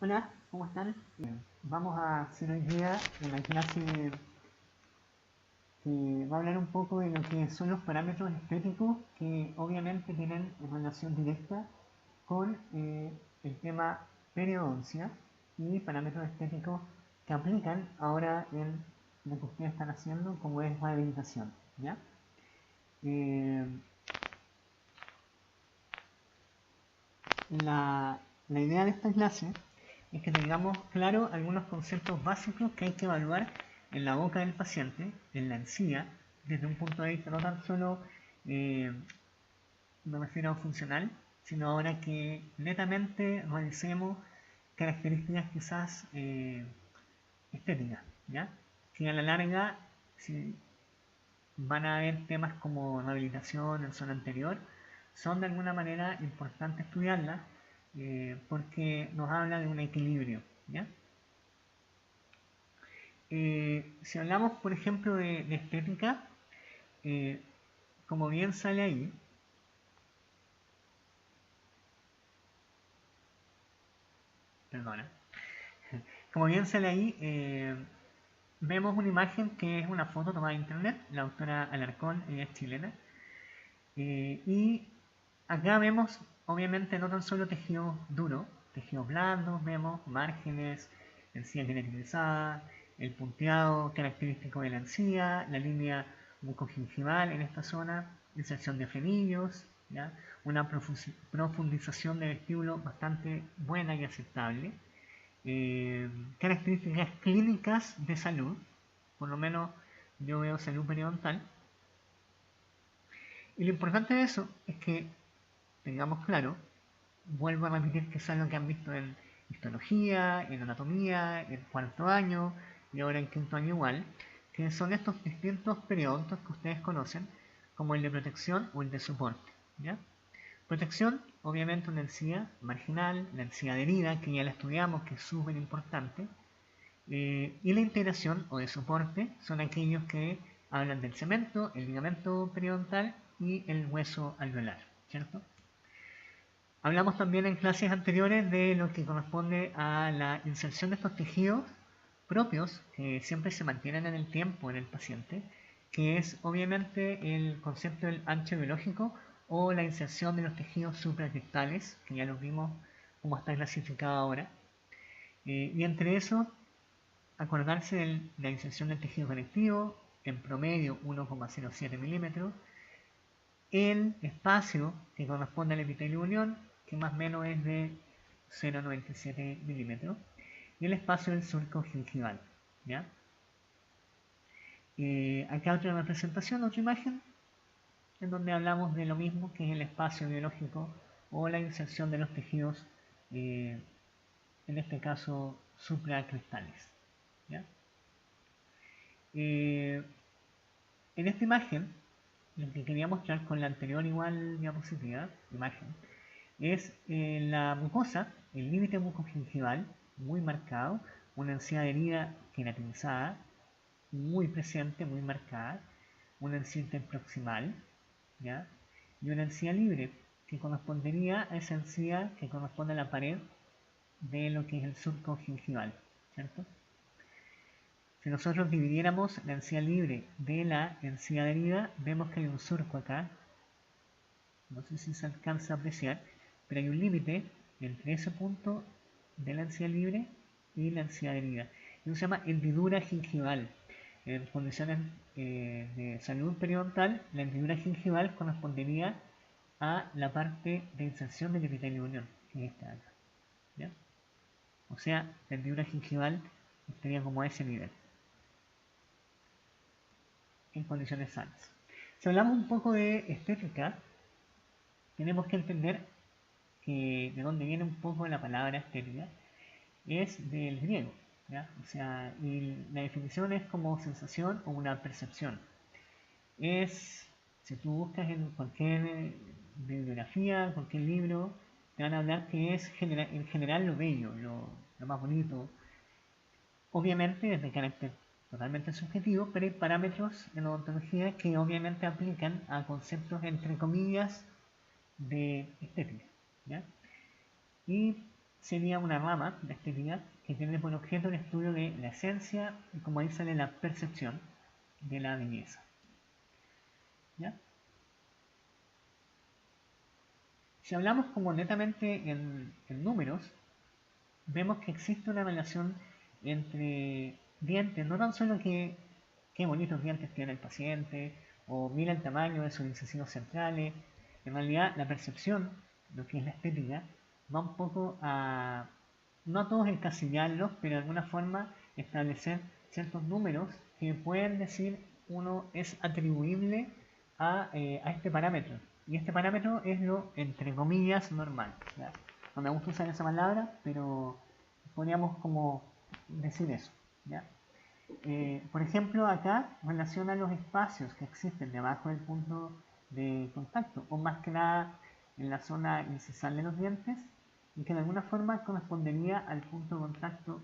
Hola, ¿cómo están? Vamos a hacer hoy día una clase que va a hablar un poco de lo que son los parámetros estéticos que obviamente tienen relación directa con el tema periodoncia y parámetros estéticos que aplican ahora en lo que ustedes están haciendo como es rehabilitación. ¿Ya? Eh, la idea de esta clase es que tengamos claro algunos conceptos básicos que hay que evaluar en la boca del paciente, en la encía, desde un punto de vista no tan solo, eh, me refiero a funcional, sino ahora que netamente revisemos características quizás estéticas, ¿ya? Que a la larga, si van a haber temas como rehabilitación en zona anterior, son de alguna manera importantes estudiarlas porque nos habla de un equilibrio, ¿ya? Si hablamos, por ejemplo, de estética, eh, como bien sale ahí, perdona, como bien sale ahí, vemos una imagen que es una foto tomada de internet, la autora Alarcón, ella es chilena, y acá vemos, obviamente, no tan solo tejidos duros, tejidos blandos, vemos márgenes, encía genetilizada, el punteado característico de la encía, la línea mucogingival en esta zona, inserción de frenillos, ¿ya? Una profundización de vestíbulo bastante buena y aceptable. Características clínicas de salud, por lo menos yo veo salud periodontal. Y lo importante de eso es que tengamos claro, vuelvo a repetir que es algo que han visto en histología, en anatomía, en cuarto año y ahora en quinto año igual, que son estos distintos periodontos que ustedes conocen, como el de protección o el de soporte. ¿Ya? Protección, obviamente una encía marginal, la encía adherida, que ya la estudiamos, que es súper importante, y la integración o de soporte son aquellos que hablan del cemento, el ligamento periodontal y el hueso alveolar, ¿cierto? Hablamos también en clases anteriores de lo que corresponde a la inserción de estos tejidos propios que siempre se mantienen en el tiempo en el paciente, que es obviamente el concepto del ancho biológico o la inserción de los tejidos supracristales, que ya lo vimos cómo está clasificado ahora. Y entre eso, acordarse de la inserción del tejido conectivo, en promedio 1,07 milímetros, el espacio que corresponde al epitelio unión, que más o menos es de 0,97 milímetros, y el espacio del surco gingival. ¿Ya? Acá otra representación, otra imagen, en donde hablamos de lo mismo que es el espacio biológico o la inserción de los tejidos, en este caso supracristales. ¿Ya? En esta imagen, lo que quería mostrar con la anterior igual diapositiva, imagen, es la mucosa, el límite mucogingival, muy marcado, una encía adherida queratinizada, muy presente, muy marcada, una encía interproximal, ¿ya? Y una encía libre, que correspondería a esa encía que corresponde a la pared de lo que es el surco gingival, ¿cierto? Si nosotros dividiéramos la encía libre de la encía adherida, vemos que hay un surco acá, no sé si se alcanza a apreciar, pero hay un límite entre ese punto de la encía libre y la encía adherida. Eso se llama hendidura gingival. En condiciones de salud periodontal, la hendidura gingival correspondería a la parte de inserción del epitelio unión, que es esta de acá. ¿Ya? O sea, la hendidura gingival estaría como a ese nivel, en condiciones sanas. Si hablamos un poco de estética, tenemos que entender que de dónde viene un poco la palabra estética, es del griego, ¿ya? O sea, y la definición es como sensación o una percepción. Es, si tú buscas en cualquier bibliografía, cualquier libro, te van a hablar que es en general lo bello, lo más bonito, obviamente es de carácter totalmente subjetivo, pero hay parámetros en odontología que obviamente aplican a conceptos entre comillas de estética, ¿ya? Y sería una rama de estética que tiene por objeto el estudio de la esencia y, como ahí sale, la percepción de la belleza. ¿Ya? Si hablamos como netamente en números, vemos que existe una relación entre dientes, no tan solo que qué bonitos dientes tiene el paciente, o mira el tamaño de sus incisivos centrales. En realidad, la percepción, lo que es la estética, va un poco a, no a todos encasillarlos, pero de alguna forma establecer ciertos números que pueden decir uno es atribuible a este parámetro. Y este parámetro es lo, entre comillas, normal. ¿Ya? No me gusta usar esa palabra, pero podríamos como decir eso. ¿Ya? Por ejemplo, acá relaciona los espacios que existen debajo del punto de contacto, o más que nada en la zona incisal de los dientes, y que de alguna forma correspondería al punto de contacto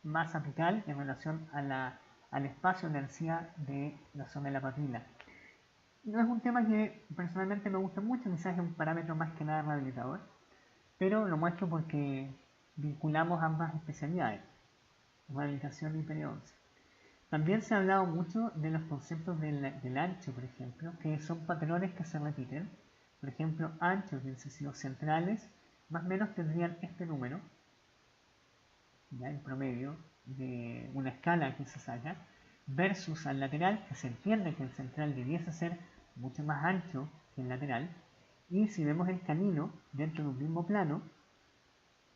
más apical en relación a al espacio de encía de la zona de la papila. No es un tema que personalmente me gusta mucho, quizás es un parámetro más que nada rehabilitador, pero lo muestro porque vinculamos ambas especialidades, rehabilitación y periodoncia. También se ha hablado mucho de los conceptos del ancho, por ejemplo, que son patrones que se repiten. Por ejemplo, anchos de incisivos centrales más o menos tendrían este número, ya en promedio, de una escala que se saca, versus al lateral, que se entiende que el central debiese ser mucho más ancho que el lateral, y si vemos el canino dentro de un mismo plano,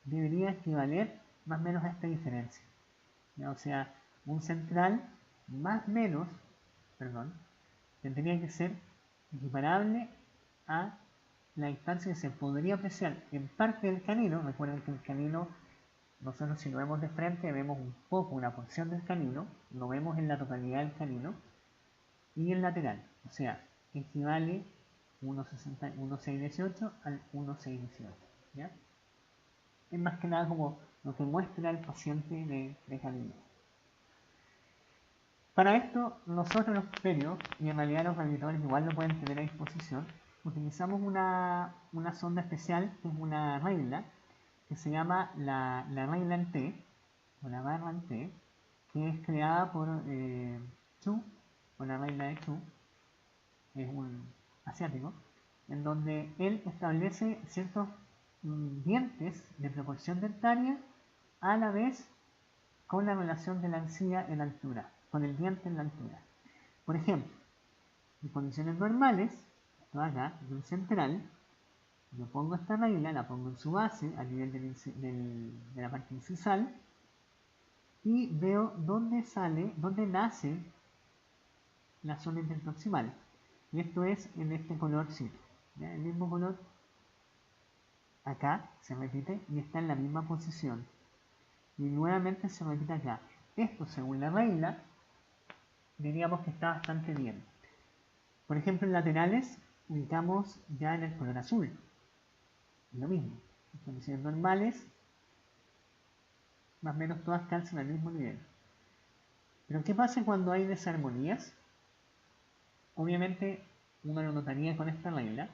debería equivaler más o menos a esta diferencia. ¿Ya? O sea, un central más menos, perdón, tendría que ser equiparable a la distancia que se podría apreciar en parte del canino. Recuerden que el canino, nosotros si lo vemos de frente, vemos un poco una porción del canino, lo vemos en la totalidad del canino, y el lateral, o sea, equivale 1,618 al 1,618. ¿Ya? Es más que nada como lo que muestra el paciente de canino. Para esto, nosotros los perios, y en realidad los rehabilitadores igual lo pueden tener a disposición, utilizamos una sonda especial, que es una regla, que se llama la regla en T, o la barra en T, que es creada por Chu, o la regla de Chu, es un asiático, en donde él establece ciertos dientes de proporción dentaria a la vez con la relación de la encía en altura, con el diente en la altura. Por ejemplo, en condiciones normales, esto acá, de un central, yo pongo esta regla, la pongo en su base, a nivel de la parte incisal, y veo dónde sale, dónde nace la zona interproximal. Y esto es en este colorcito. ¿Ya? El mismo color acá se repite y está en la misma posición. Y nuevamente se repite acá. Esto, según la regla, diríamos que está bastante bien. Por ejemplo, en laterales ubicamos ya en el color azul. Lo mismo. En condiciones normales, más o menos todas calzan al mismo nivel. Pero ¿qué pasa cuando hay desarmonías? Obviamente uno lo notaría con esta regla,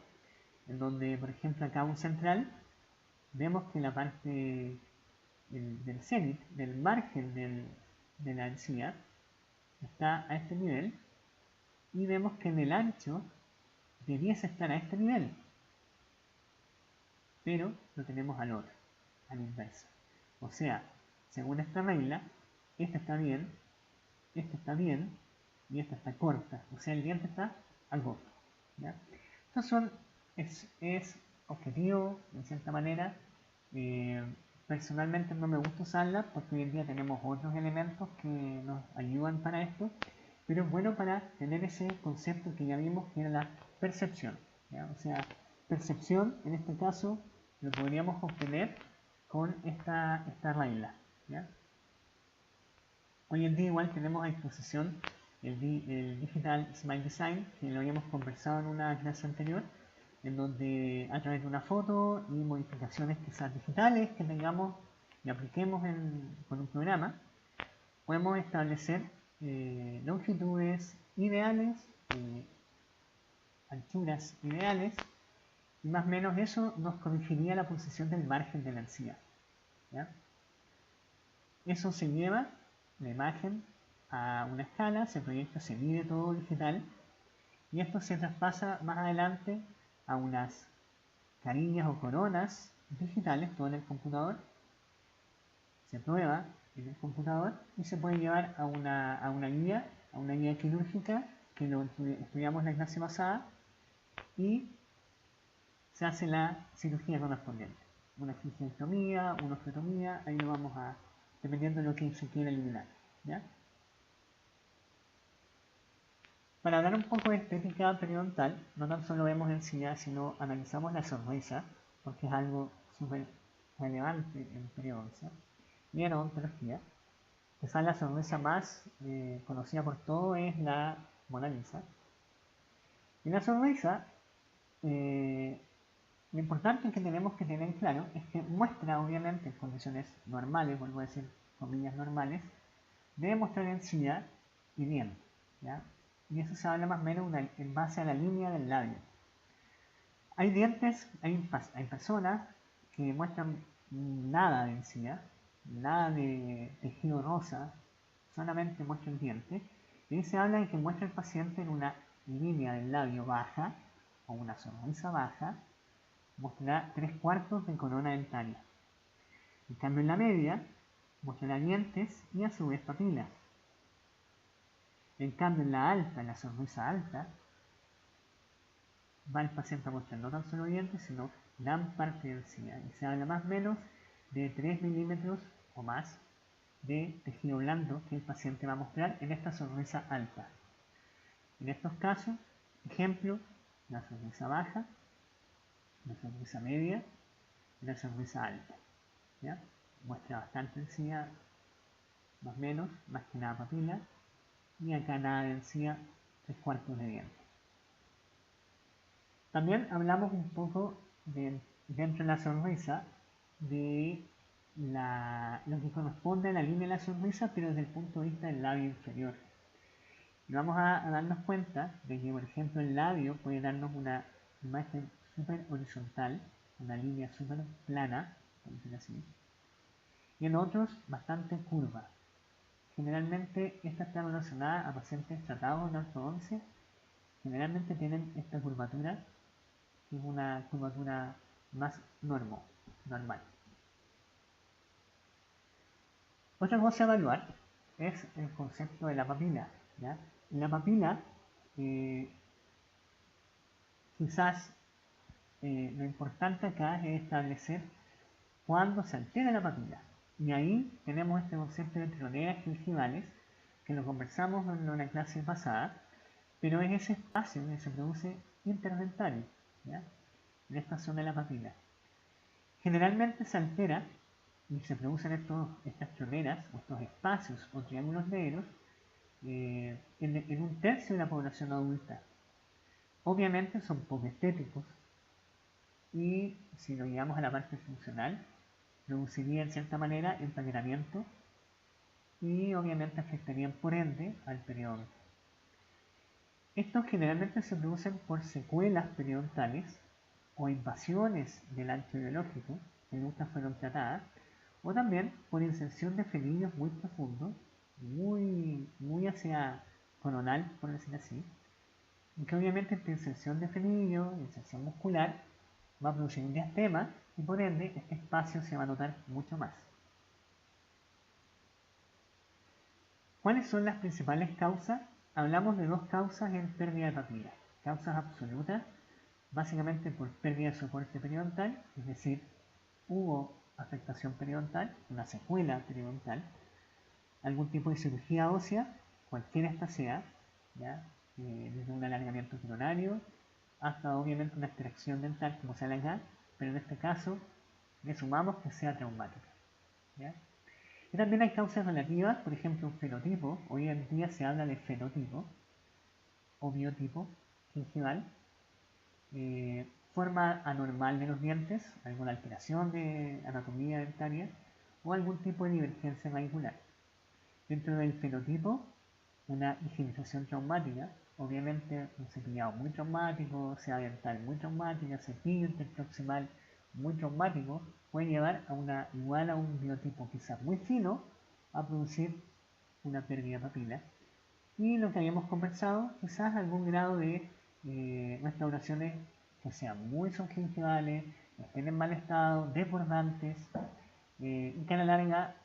en donde, por ejemplo, acá un central, vemos que la parte del cenit, del margen de la encía, está a este nivel, y vemos que en el ancho debiese estar a este nivel, pero lo tenemos al otro, a la inversa. O sea, según esta regla, esta está bien, esta está bien, y esta está corta. O sea, el diente está al borde. ¿Ya? Estos es objetivo, en cierta manera. Personalmente no me gusta usarla porque hoy en día tenemos otros elementos que nos ayudan para esto, pero es bueno para tener ese concepto que ya vimos que era la percepción. ¿Ya? O sea, percepción en este caso lo podríamos obtener con esta regla. ¿Ya? Hoy en día igual tenemos a disposición el Digital Smile Design, que lo habíamos conversado en una clase anterior, en donde a través de una foto y modificaciones quizás digitales que tengamos y apliquemos con un programa, podemos establecer longitudes ideales, anchuras ideales, Y más o menos eso nos corregiría la posición del margen de la encía. ¿Ya? Eso se lleva la imagen a una escala, se proyecta, se mide todo digital y esto se traspasa más adelante a unas carillas o coronas digitales, todo en el computador, se prueba en el computador y se puede llevar a una guía quirúrgica que lo estudiamos en la clase pasada y se hace la cirugía correspondiente. Una gingiectomía, una osteotomía, ahí lo vamos a, dependiendo de lo que se quiera eliminar. ¿Ya? Para hablar un poco de estética periodontal, no tan solo vemos encía, sino analizamos la sonrisa, porque es algo súper relevante en periodoncia y en odontología. Quizás la sonrisa más conocida por todo es la Mona Lisa. Y la sonrisa, lo importante que tenemos que tener claro es que muestra, obviamente, en condiciones normales, vuelvo a decir comillas normales, debe mostrar encía y diente. ¿Ya? Y eso se habla más o menos en base a la línea del labio. Hay dientes, hay personas que muestran nada de encía, nada de tejido rosa, solamente muestran dientes. Y ahí se habla de que muestra el paciente en una línea del labio baja o una sonrisa baja, mostrará 3/4 de corona dentaria. En cambio en la media, mostrará dientes y a su vez papilas. En cambio en la alta, en la sonrisa alta, va el paciente a mostrar no tan solo dientes, sino gran parte de encía. Y se habla más o menos de 3 milímetros o más de tejido blando que el paciente va a mostrar en esta sonrisa alta. En estos casos, ejemplo, la sonrisa baja, la sonrisa media y la sonrisa alta. ¿Ya? Muestra bastante encía, más o menos, más que nada papila, y acá nada de encía, 3/4 de diente. También hablamos un poco dentro de la sonrisa de lo que corresponde a la línea de la sonrisa, pero desde el punto de vista del labio inferior. Y vamos a darnos cuenta de que, por ejemplo, el labio puede darnos una imagen súper horizontal, una línea súper plana, por decirlo así, y en otros bastante curva. Generalmente esta está relacionada a pacientes tratados en ortodoncia, generalmente tienen esta curvatura, que es una curvatura más normal. Otra cosa a evaluar es el concepto de la papila. ¿Ya? La papila, quizás lo importante acá es establecer cuándo se altera la papila. Y ahí tenemos este concepto de teloneras gingivales, que lo conversamos en una clase pasada, pero es ese espacio que se produce interdentario, ¿ya? En esta zona de la papila. Generalmente se altera y se producen estas teloneras, o estos espacios o triángulos negros, en un tercio de la población adulta. Obviamente son poco estéticos y si lo llevamos a la parte funcional, produciría en cierta manera empaquetamiento y obviamente afectarían por ende al periodonto. Estos generalmente se producen por secuelas periodontales o invasiones del ancho biológico que nunca fueron tratadas, o también por inserción de frenillos muy profundos, muy hacia coronal, por decir así, y que obviamente esta inserción de frenillo, inserción muscular, va a producir un diastema y por ende este espacio se va a notar mucho más. ¿Cuáles son las principales causas? Hablamos de dos causas en pérdida de papila. Causas absolutas, básicamente por pérdida de soporte periodontal, es decir, hubo afectación periodontal, una secuela periodontal, algún tipo de cirugía ósea, cualquiera esta sea, ¿ya? Desde un alargamiento coronario hasta obviamente una extracción dental como sale acá, pero en este caso le sumamos que sea traumática. ¿Ya? Y también hay causas relativas, por ejemplo un fenotipo, hoy en día se habla de fenotipo o biotipo gingival, forma anormal de los dientes, alguna alteración de anatomía dentaria o algún tipo de divergencia radicular. Dentro del fenotipo, una higienización traumática, obviamente un cepillado muy traumático, sea dental muy traumática, cepillo interproximal muy traumático, puede llevar a igual a un biotipo quizás muy fino a producir una pérdida de papila. Y lo que habíamos conversado, quizás algún grado de restauraciones que sean muy subgingivales, estén en mal estado, desbordantes, y que a la larga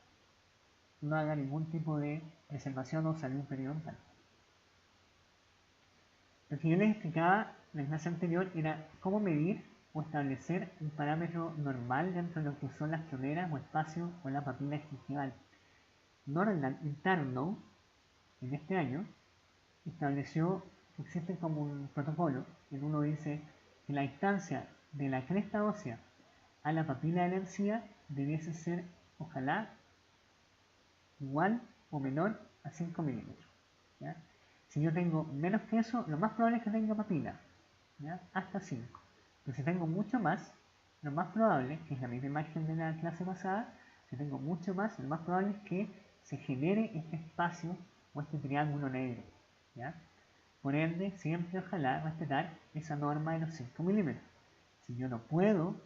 no haga ningún tipo de preservación o salud periodontal. Lo que yo les explicaba en la clase anterior era cómo medir o establecer un parámetro normal dentro de lo que son las troneras o espacios o la papila gingival. Norland Interno, en este año, estableció que existe como un protocolo en uno dice que la distancia de la cresta ósea a la papila de la encía debiese ser, ojalá, igual o menor a 5 milímetros. ¿Ya? Si yo tengo menos que eso, lo más probable es que tenga papila, ¿ya? Hasta 5. Pero si tengo mucho más, lo más probable, que es la misma imagen de la clase pasada, si tengo mucho más, lo más probable es que se genere este espacio o este triángulo negro. ¿Ya? Por ende, siempre ojalá respetar esa norma de los 5 milímetros. Si yo no puedo,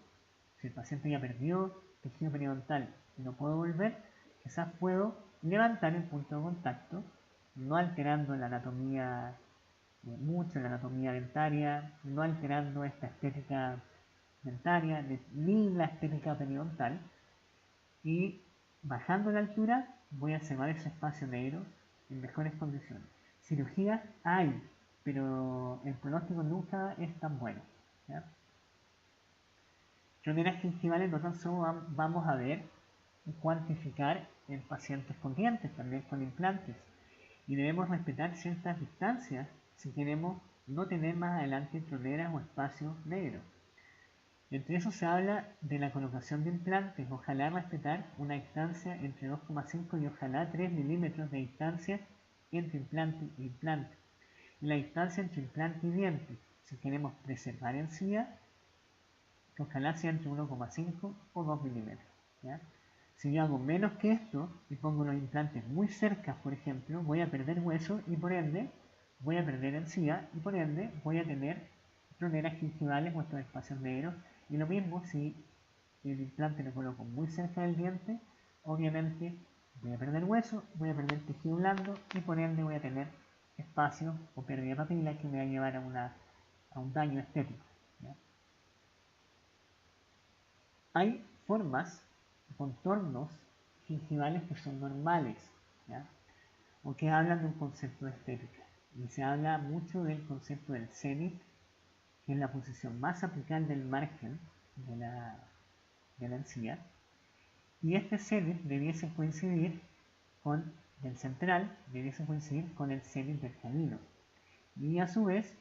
si el paciente ya perdió tejido periodontal y no puedo volver, quizás puedo levantar el punto de contacto, no alterando la anatomía mucho, la anatomía dentaria, no alterando esta estética dentaria ni la estética periodontal, y bajando la altura voy a cerrar ese espacio negro en mejores condiciones. Cirugías hay, pero el pronóstico nunca es tan bueno. ¿Ya? Troneras gingivales no tan solo vamos a ver y cuantificar en pacientes con dientes, también con implantes. Y debemos respetar ciertas distancias si queremos no tener más adelante troneras o espacios negros. Entre eso se habla de la colocación de implantes, ojalá respetar una distancia entre 2,5 y ojalá 3 milímetros de distancia entre implante e implante. Y la distancia entre implante y diente, si queremos preservar encía, que ojalá sea entre 1,5 o 2 milímetros. ¿Ya? Si yo hago menos que esto y pongo los implantes muy cerca, por ejemplo, voy a perder hueso y por ende voy a perder encía y por ende voy a tener troneras gingivales o estos espacios negros. Y lo mismo si el implante lo coloco muy cerca del diente, obviamente voy a perder hueso, voy a perder tejido blando y por ende voy a tener espacio o pérdida de papila que me va a llevar a un daño estético. ¿Ya? Hay formas, contornos gingivales que son normales, ¿ya? O que hablan de un concepto de estética. Y se habla mucho del concepto del cenit, que es la posición más apical del margen de la encía. Y este cenit debiese coincidir con del central, debiese coincidir con el cenit del canino. Y a su vez,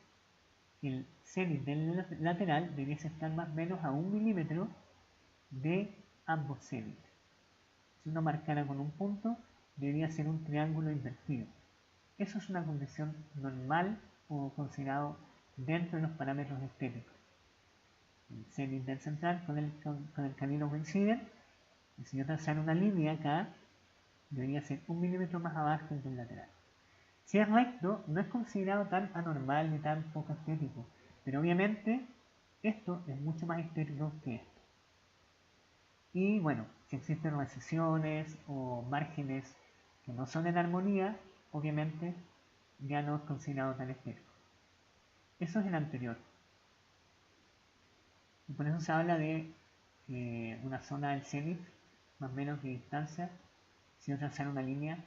el cenit del lateral debiese estar más o menos a 1 milímetro de ambos cenit. Si uno marcara con un punto, debería ser un triángulo invertido. Eso es una condición normal o considerado dentro de los parámetros estéticos. El cenit del central con el canino coinciden, y si yo trazara una línea acá, debería ser 1 milímetro más abajo que el lateral. Si es recto, no es considerado tan anormal ni tan poco estético, pero obviamente esto es mucho más estético que esto. Y bueno, si existen recesiones o márgenes que no son en armonía, obviamente ya no es considerado tan estético. Eso es el anterior. Y por eso se habla de una zona del cenit, más o menos de distancia. Si yo trazara una línea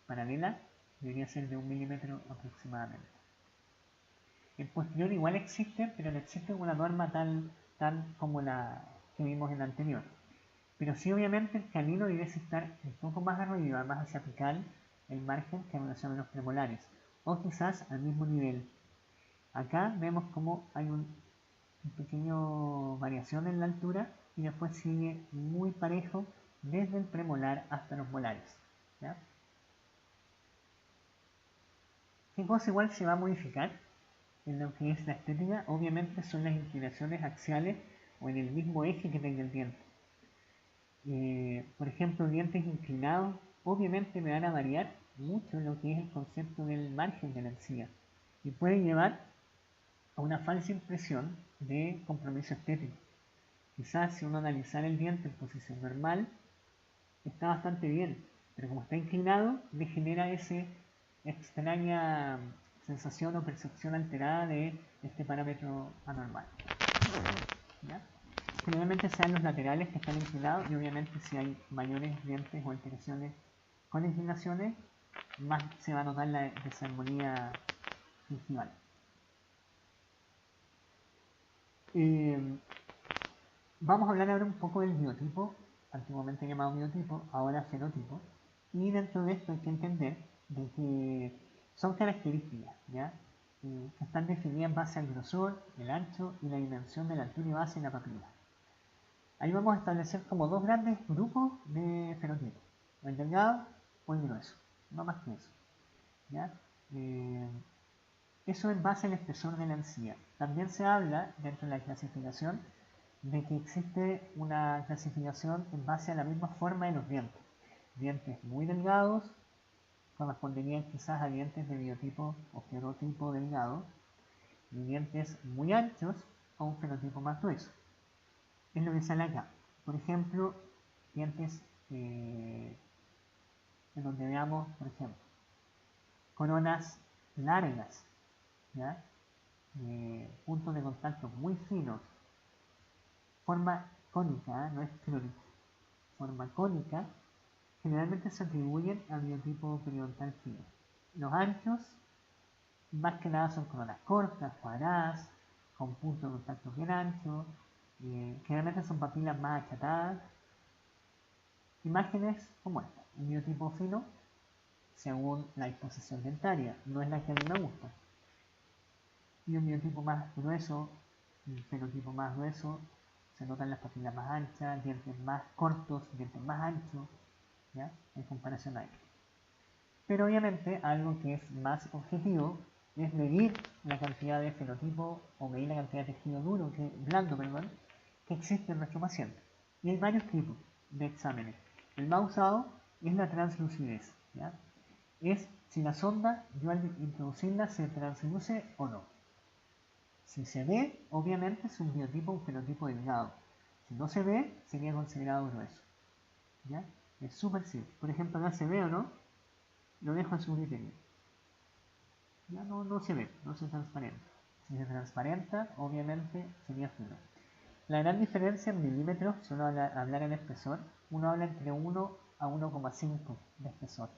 paralela, debería ser de 1 milímetro aproximadamente. El posterior igual existe, pero no existe una norma tan como la que vimos en la anterior. Pero sí, obviamente, el canino debiese estar un poco más arriba, más hacia apical el margen que en relación a los premolares, o quizás al mismo nivel. Acá vemos como hay un pequeño variación en la altura y después sigue muy parejo desde el premolar hasta los molares. ¿Ya? ¿Qué cosa igual se va a modificar en lo que es la estética? Obviamente son las inclinaciones axiales o en el mismo eje que tenga el diente. Por ejemplo, dientes inclinados obviamente me van a variar mucho en lo que es el concepto del margen de la encía. y puede llevar a una falsa impresión de compromiso estético. Quizás si uno analizara el diente en posición normal, está bastante bien, pero como está inclinado, le genera esa extraña sensación o percepción alterada de este parámetro anormal. ¿Ya? Generalmente sean los laterales que están inclinados y obviamente si hay mayores dientes o alteraciones con inclinaciones, más se va a notar la desarmonía gingival. Vamos a hablar ahora un poco del biotipo, antiguamente llamado biotipo, ahora fenotipo, y dentro de esto hay que entender de que son características, ¿ya? Que están definidas en base al grosor, el ancho y la dimensión de la altura y base de la papila. Ahí vamos a establecer como dos grandes grupos de fenotipos, el delgado o el grueso, no más que eso, ¿ya? Eso en base al espesor de la encía. También se habla dentro de la clasificación de que existe una clasificación en base a la misma forma de los dientes. Dientes muy delgados corresponderían quizás a dientes de biotipo o fenotipo delgado, y dientes muy anchos a un fenotipo más grueso. Es lo que sale acá. Por ejemplo, dientes en donde veamos, por ejemplo, coronas largas, ¿ya? Puntos de contacto muy finos, forma cónica, no es crónica, forma cónica, generalmente se atribuyen al biotipo periodontal fino. Los anchos, más que nada, son coronas cortas, cuadradas, con puntos de contacto bien anchos, generalmente son papilas más achatadas. Imágenes como esta, un biotipo fino, según la disposición dentaria, no es la que a mí me gusta. Y un biotipo más grueso, un fenotipo más grueso, se notan las papilas más anchas, dientes más cortos, dientes más anchos, ¿ya? En comparación a ello. Pero obviamente algo que es más objetivo es medir la cantidad de fenotipo o medir la cantidad de tejido blando, que existe en nuestro paciente. Y hay varios tipos de exámenes. El más usado es la translucidez, ¿ya? Es si la sonda, yo al introducirla, se transluce o no. Si se ve, obviamente es un biotipo o un fenotipo delgado. Si no se ve, sería considerado grueso, ¿ya? Es súper simple. Por ejemplo, acá se ve o no, lo dejo a su criterio. Ya no se ve, no se transparenta. Si se transparenta, obviamente sería fino. La gran diferencia en milímetros, si uno habla en espesor, uno habla entre 1 a 1,5 de espesor.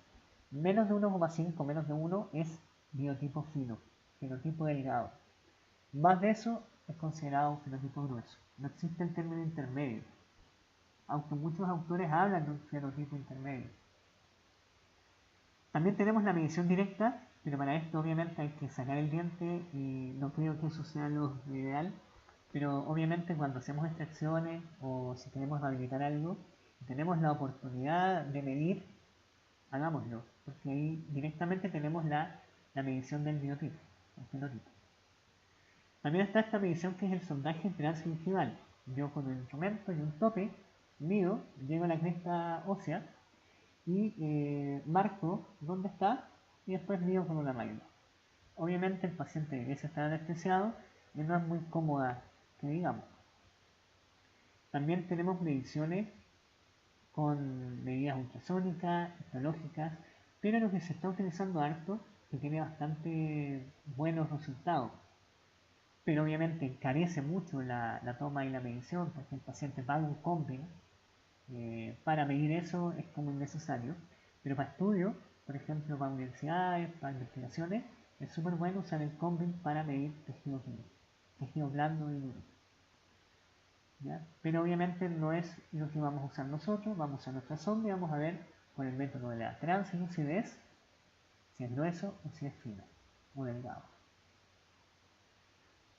Menos de 1,5, menos de 1 es biotipo fino, fenotipo delgado. Más de eso es considerado un fenotipo grueso. No existe el término intermedio, aunque muchos autores hablan de un fenotipo intermedio. También tenemos la medición directa, pero para esto obviamente hay que sacar el diente y no creo que eso sea lo ideal. Pero obviamente cuando hacemos extracciones o si queremos rehabilitar algo, tenemos la oportunidad de medir, hagámoslo, porque ahí directamente tenemos la medición del biotipo, el fenotipo. También está esta medición que es el sondaje transgingival. Yo con un instrumento y un tope mido, llego a la cresta ósea y marco dónde está y después mido con una máquina. Obviamente el paciente debe estar anestesiado y no es muy cómoda que digamos. También tenemos mediciones con medidas ultrasónicas, histológicas, pero lo que se está utilizando harto, que tiene bastante buenos resultados, pero obviamente encarece mucho la toma y la medición, porque el paciente paga un combing, para medir eso es como innecesario, pero para estudios, por ejemplo para universidades, para investigaciones, es súper bueno usar el combing para medir tejido fino, tejido blando y duro. ¿Ya? Pero obviamente no es lo que vamos a usar nosotros, vamos a usar nuestra sonda y vamos a ver con el método de la translucidez si es grueso o si es fino o delgado.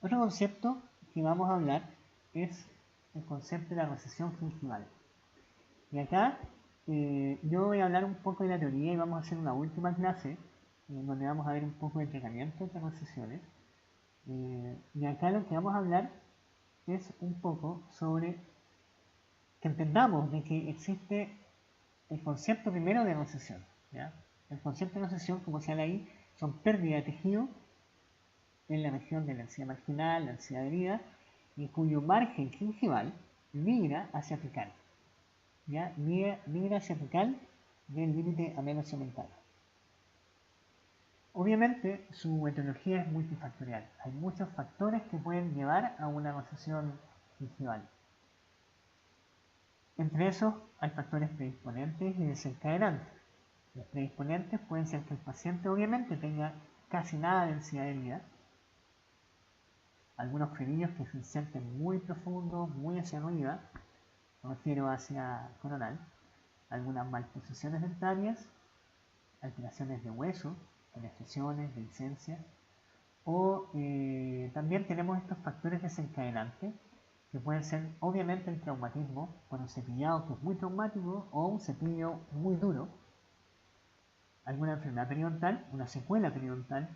Otro concepto que vamos a hablar es el concepto de la recesión gingival. Y acá yo voy a hablar un poco de la teoría y vamos a hacer una última clase donde vamos a ver un poco de entrenamiento de recesiones. Y acá lo que vamos a hablar es un poco sobre que entendamos de que existe el concepto primero de recesión, ¿ya? El concepto de recesión, como se habla ahí, son pérdidas de tejido en la región de la encía marginal, la encía adherida, y cuyo margen gingival migra hacia apical. ¿Ya? Migra hacia apical del límite ameno-cementario. Obviamente su etiología es multifactorial. Hay muchos factores que pueden llevar a una recesión gingival. Entre esos hay factores predisponentes y desencadenantes. Los predisponentes pueden ser que el paciente obviamente tenga casi nada de densidad de vida, algunos frenillos que se sienten muy profundos, muy hacia arriba, me refiero hacia coronal, algunas malposiciones dentarias, alteraciones de hueso, penetraciones, dehiscencia, o también tenemos estos factores desencadenantes que pueden ser obviamente el traumatismo por un cepillado que es muy traumático o un cepillo muy duro, alguna enfermedad periodontal, una secuela periodontal,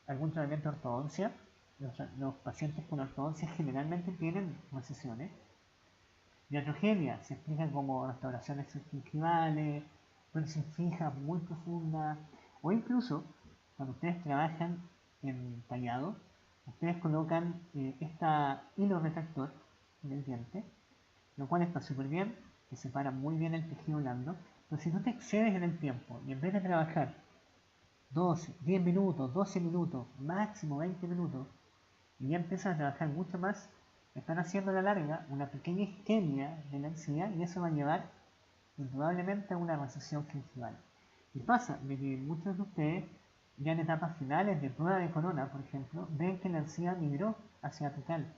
algún tratamiento de ortodoncia. Los pacientes con ortodoncia generalmente tienen recesiones. Iatrogenia se explica como restauraciones gingivales, prótesis fijas muy profundas, o incluso cuando ustedes trabajan en tallado, ustedes colocan esta hilo retractor en el diente, lo cual está súper bien, que separa muy bien el tejido blando, pero si tú te excedes en el tiempo y en vez de trabajar 12, 10 minutos, 12 minutos, máximo 20 minutos, y ya empiezas a trabajar mucho más, están haciendo a la larga una pequeña isquemia de la encía y eso va a llevar indudablemente a una recesión gingival. Y pasa de que muchos de ustedes, ya en etapas finales de prueba de corona, por ejemplo, ven que la encía migró hacia apical,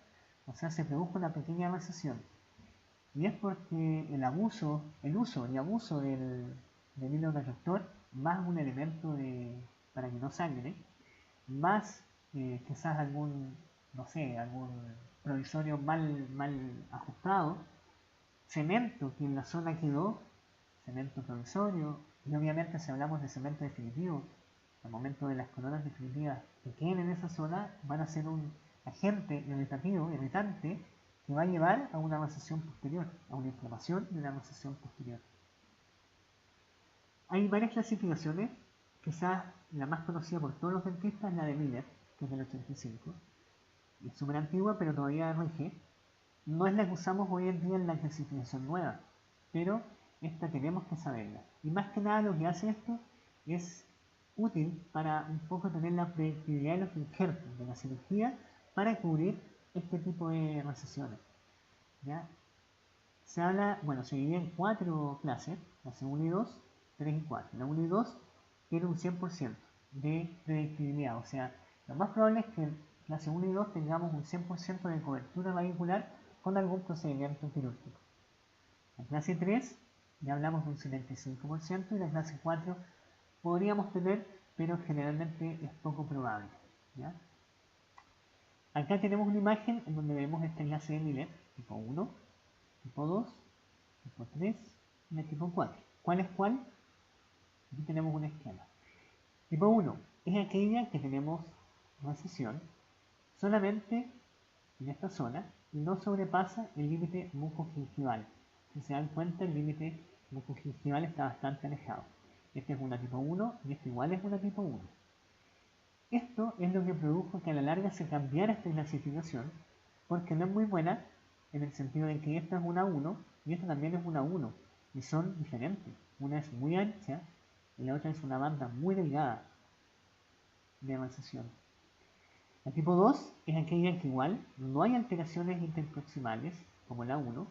o sea, se produjo una pequeña recesión. Y es porque el uso y abuso del hilo retractor, más un elemento para que no sangre, más quizás algún, no sé, algún provisorio mal ajustado, cemento que en la zona quedó, cemento provisorio, y obviamente si hablamos de cemento definitivo, al momento de las coronas definitivas que queden en esa zona, van a ser un agente irritante, que va a llevar a una recesión posterior, a una inflamación y una recesión posterior. Hay varias clasificaciones, quizás la más conocida por todos los dentistas es la de Miller, que es del 85, es súper antigua pero todavía rige. No es la que usamos hoy en día en la clasificación nueva, pero esta tenemos que saberla. Y más que nada lo que hace esto es útil para un poco tener la predictibilidad de los injertos de la cirugía para cubrir este tipo de recesiones. ¿Ya? Se divide en 4 clases, clase 1 y 2, 3 y 4. La 1 y 2 tiene un 100% de predictibilidad, o sea, lo más probable es que en clase 1 y 2 tengamos un 100% de cobertura radicular con algún procedimiento quirúrgico. La clase 3 ya hablamos de un 75% y la clase 4 podríamos tener, pero generalmente es poco probable. ¿Ya? Acá tenemos una imagen en donde vemos esta clase de Miller, tipo 1, tipo 2, tipo 3 y la tipo 4. ¿Cuál es cuál? Aquí tenemos un esquema. Tipo 1 es aquella que tenemos recesión solamente en esta zona y no sobrepasa el límite mucogingival. Si se dan cuenta, el límite mucogingival está bastante alejado. Esta es una tipo 1 y esta igual es una tipo 1. Esto es lo que produjo que a la larga se cambiara esta clasificación, porque no es muy buena en el sentido de que esta es una 1 y esta también es una 1 y son diferentes. Una es muy ancha y la otra es una banda muy delgada de recesión. La tipo 2 es aquella que igual no hay alteraciones interproximales como la 1,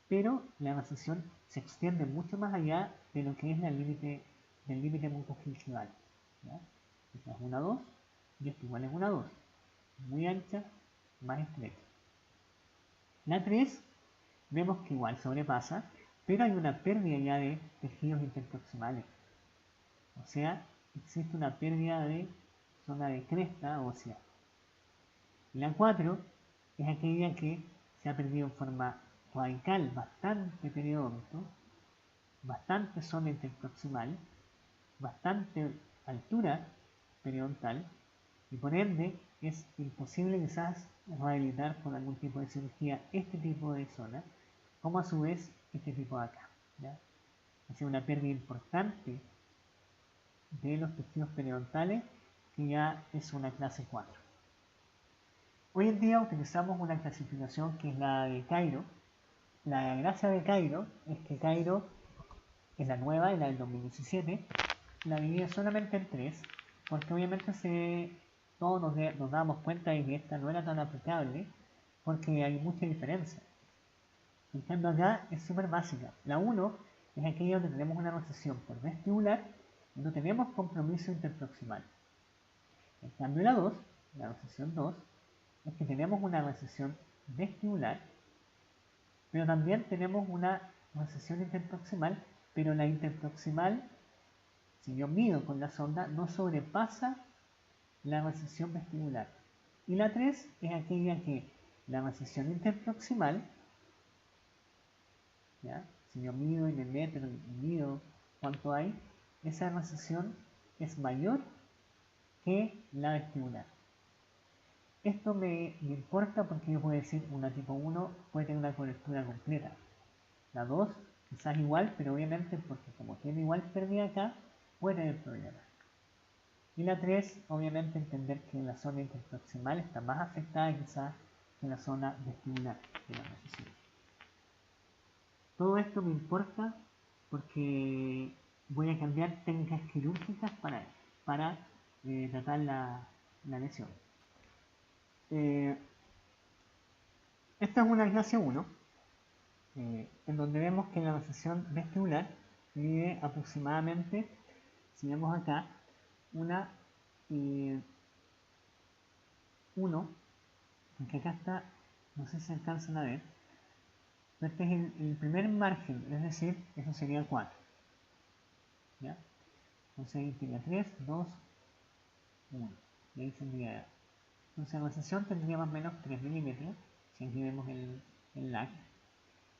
pero la recesión se extiende mucho más allá de lo que es del límite mucogingival. Esta es una 2 y esta igual es una 2, muy ancha, más estrecha. La 3 vemos que igual sobrepasa, pero hay una pérdida ya de tejidos interproximales. O sea, existe una pérdida de zona de cresta ósea. La 4 es aquella que se ha perdido en forma radical bastante periodonto, bastante zona interproximal, bastante altura periodontal y por ende es imposible quizás rehabilitar con algún tipo de cirugía este tipo de zona, como a su vez este tipo de acá. ¿Ya? Ha sido una pérdida importante de los tejidos periodontales que ya es una clase 4. Hoy en día utilizamos una clasificación que es la de Cairo. La gracia de Cairo es que Cairo es la nueva, es la del 2017, la divide solamente en 3, porque obviamente todos nos damos cuenta de que esta no era tan aplicable, porque hay mucha diferencia. En cambio acá es súper básica. La 1 es aquella donde tenemos una recesión por vestibular y no tenemos compromiso interproximal. En cambio la recesión 2, es que tenemos una recesión vestibular, pero también tenemos una recesión interproximal, pero la interproximal, si yo mido con la sonda, no sobrepasa la recesión vestibular. Y la 3 es aquella que la recesión interproximal, ¿ya? Si yo mido y me meto y mido cuánto hay, esa recesión es mayor que la vestibular. Esto me importa porque yo puedo decir una tipo 1 puede tener una cobertura completa. La 2 quizás igual, pero obviamente porque como tiene igual pérdida acá, puede tener problemas. Y la 3, obviamente entender que la zona interproximal está más afectada quizás que la zona vestibular de la recesión. Todo esto me importa porque voy a cambiar técnicas quirúrgicas para tratar la lesión. Esta es una clase 1, en donde vemos que la recesión vestibular mide aproximadamente, si vemos acá, una 1, porque acá está, no sé si se alcanzan a ver, pero este es el primer margen, es decir, eso sería 4. ¿Ya? Entonces ahí sería 3, 2, 1. Y ahí tendría. Entonces la recesión tendría más o menos 3 milímetros, si aquí vemos el lag.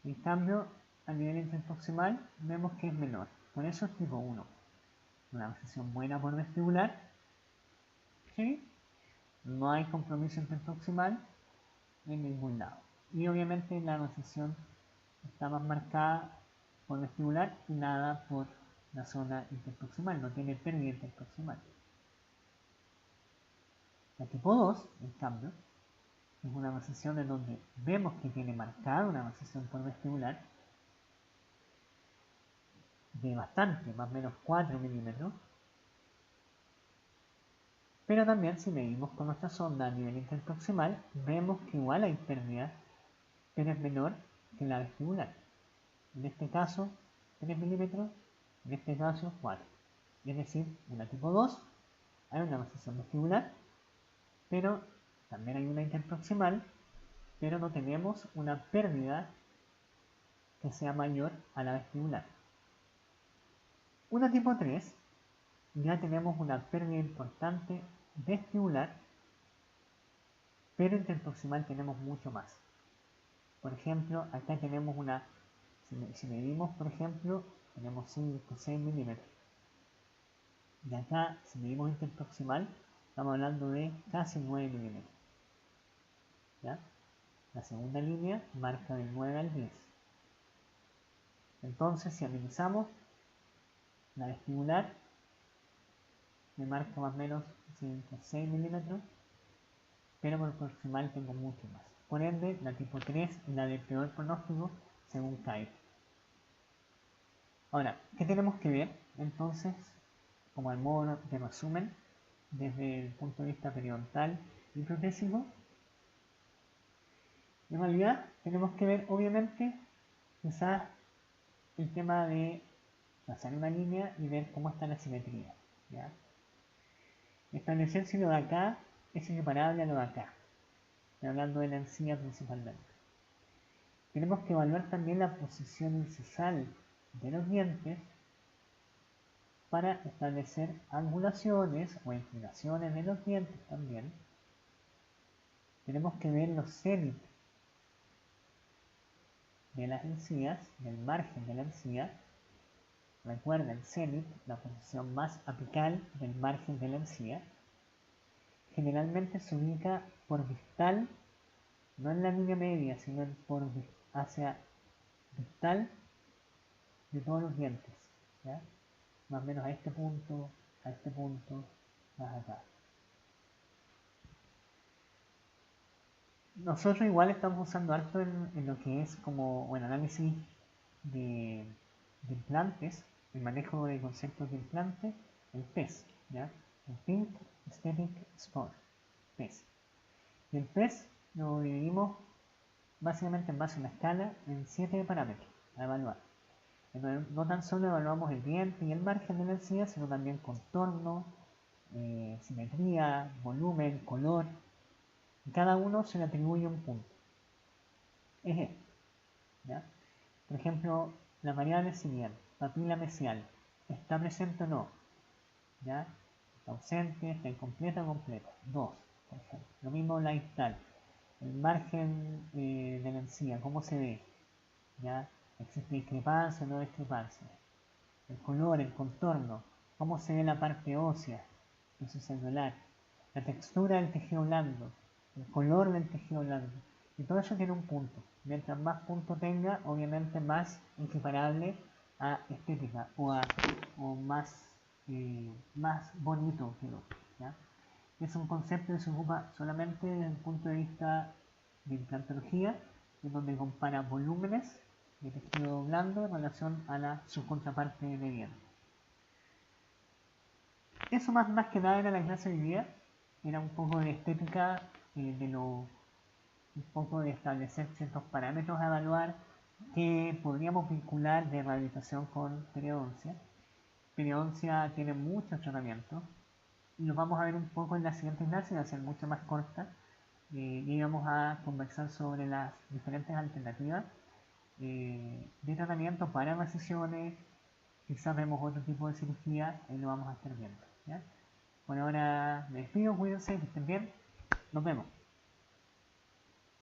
En cambio, a nivel interproximal vemos que es menor. Por eso es tipo 1. Una recesión buena por vestibular. ¿Sí? No hay compromiso interproximal en ningún lado. Y obviamente la recesión está más marcada por vestibular y nada por la zona interproximal. No tiene pérdida interproximal. La tipo 2, en cambio, es una recesión en donde vemos que tiene marcada una recesión por vestibular de bastante, más o menos 4 milímetros, pero también si medimos con nuestra sonda a nivel interproximal, vemos que igual hay pérdida, pero es menor que la vestibular. En este caso 3 milímetros, en este caso 4. Es decir, en la tipo 2 hay una recesión vestibular, pero también hay una interproximal, pero no tenemos una pérdida que sea mayor a la vestibular. Una tipo 3, ya tenemos una pérdida importante vestibular, pero interproximal tenemos mucho más. Por ejemplo, acá tenemos una, si medimos por ejemplo, tenemos 5 6 milímetros. Y acá, si medimos interproximal, estamos hablando de casi 9 milímetros. ¿Ya? La segunda línea marca del 9 al 10. Entonces, si analizamos, la vestibular me marca más o menos 5 6 milímetros, pero por proximal tengo mucho más. Por ende, la tipo 3 es la de peor pronóstico según Cairo. Ahora, ¿qué tenemos que ver? Entonces, como el modo de resumen, desde el punto de vista periodontal y protésico, en realidad tenemos que ver, obviamente, quizás el tema de trazar una línea y ver cómo está la simetría. ¿Ya? Establecer si lo de acá es equiparable a lo de acá. Estoy hablando de la encía principalmente. Tenemos que evaluar también la posición incisal de los dientes para establecer angulaciones o inclinaciones de los dientes también. Tenemos que ver los cénit de las encías, del margen de la encía. Recuerda el cénit, la posición más apical del margen de la encía. Generalmente se ubica por distal, no en la línea media, sino hacia distal de todos los dientes. ¿Ya? Más o menos a este punto, más acá. nosotros igual estamos usando harto en lo que es como, bueno, análisis de, de implantes, el manejo de conceptos de implantes, el PES, ¿ya? El Pink Aesthetic Score, PES. Y el PES lo dividimos básicamente en base a una escala en 7 parámetros a evaluar. No tan solo evaluamos el diente y el margen de la encía, sino también contorno, simetría, volumen, color. Y cada uno se le atribuye un punto. Es esto, ¿ya? Por ejemplo, la variable similar, papila mesial, ¿está presente o no? ¿Ya? ¿Está ausente? ¿Está incompleta o completa? 2, por ejemplo. Lo mismo la distal. El margen de la encía, ¿cómo se ve? ¿Ya? ¿Existe discrepancia o no discrepancia? El color, el contorno, cómo se ve la parte ósea, el celular, la textura del tejido blando, el color del tejido blando. Y todo eso tiene un punto. Mientras más puntos tenga, obviamente más equiparable a estética o más bonito que otro. ¿Ya? Es un concepto que se ocupa solamente desde el punto de vista de implantología, en donde compara volúmenes de tejido blando en relación a su contraparte de diente. Eso más que nada era la clase de hoy día, era un poco de estética, un poco de establecer ciertos parámetros a evaluar que podríamos vincular de rehabilitación con periodoncia. Periodoncia tiene muchos tratamientos y los vamos a ver un poco en la siguiente clase, va a ser mucho más corta, y vamos a conversar sobre las diferentes alternativas de tratamiento para macizones. Quizás vemos otro tipo de cirugía y lo vamos a estar viendo. ¿Ya? Por ahora me despido, cuídense, que estén bien, nos vemos.